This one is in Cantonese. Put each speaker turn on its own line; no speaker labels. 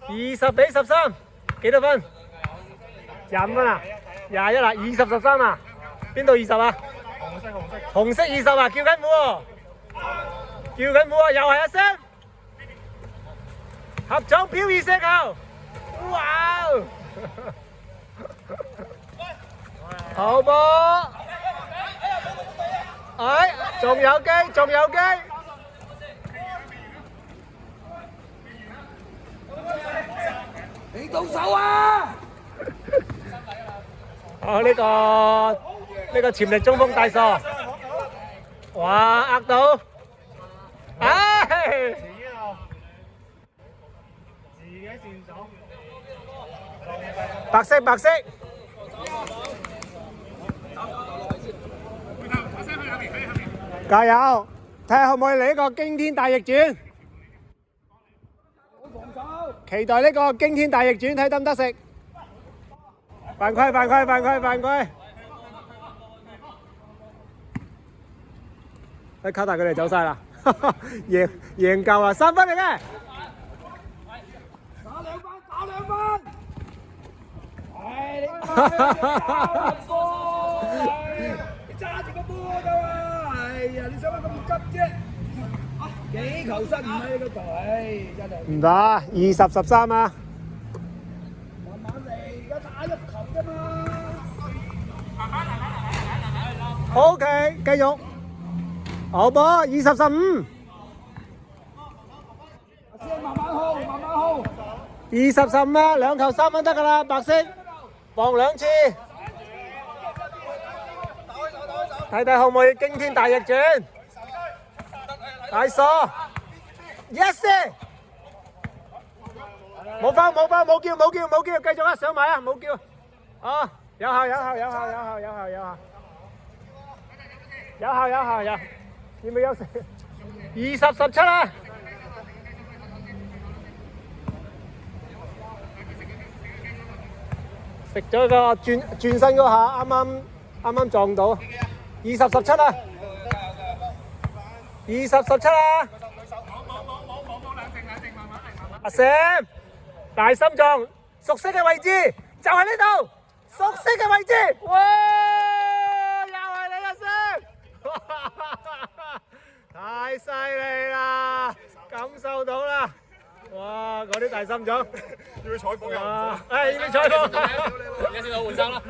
20-13，幾多分？25分啊？21啦，20-13啊？邊度20啊？紅色20啊？叫緊我喎，叫緊我啊！又係阿 Sam，合掌漂移射球，哇！好波，哎，仲有機，仲有機。
你動手啊！
哦，呢個潛力中鋒大傻，哇，呃到，唉，白色白色，加油！睇下可唔可以嚟一個驚天大逆轉，期待呢個驚天大逆轉，睇得唔得食？犯規犯規犯規犯規！哎，卡達佢哋走晒啦，贏夠啦，3分嚟嘅。
打兩分！唉，你揸住個波㗎嘛！哎呀，你想乜咁急啫？幾球失誤喺呢個度，唉，真係。
唔得，20-13啊！
慢慢嚟，而家打一球啫嘛。
OK，繼續。好波，20-15。
先慢慢 hold， 慢慢 hold。
20-15啦，兩球3分得㗎啦，白色防2次。睇睇可唔可以驚天大逆轉？大傻 ，yes！ 冇分冇分冇叫冇叫冇叫，繼續啊，上埋啊，冇叫。啊，有效有效有效有效有效有效。有效有效有，要唔要休息？20-17啦。食咗個轉身嗰下，啱啱撞到。20-17啦。20-17啦。阿 Sam， 大心臟，熟悉嘅位置就喺呢度，熟悉嘅位置。哇！又係你阿 Sam！ 太犀利啦，感受到啦，哇！嗰啲大心臟，
要採訪人，
要採訪，
而家先到換衫啦。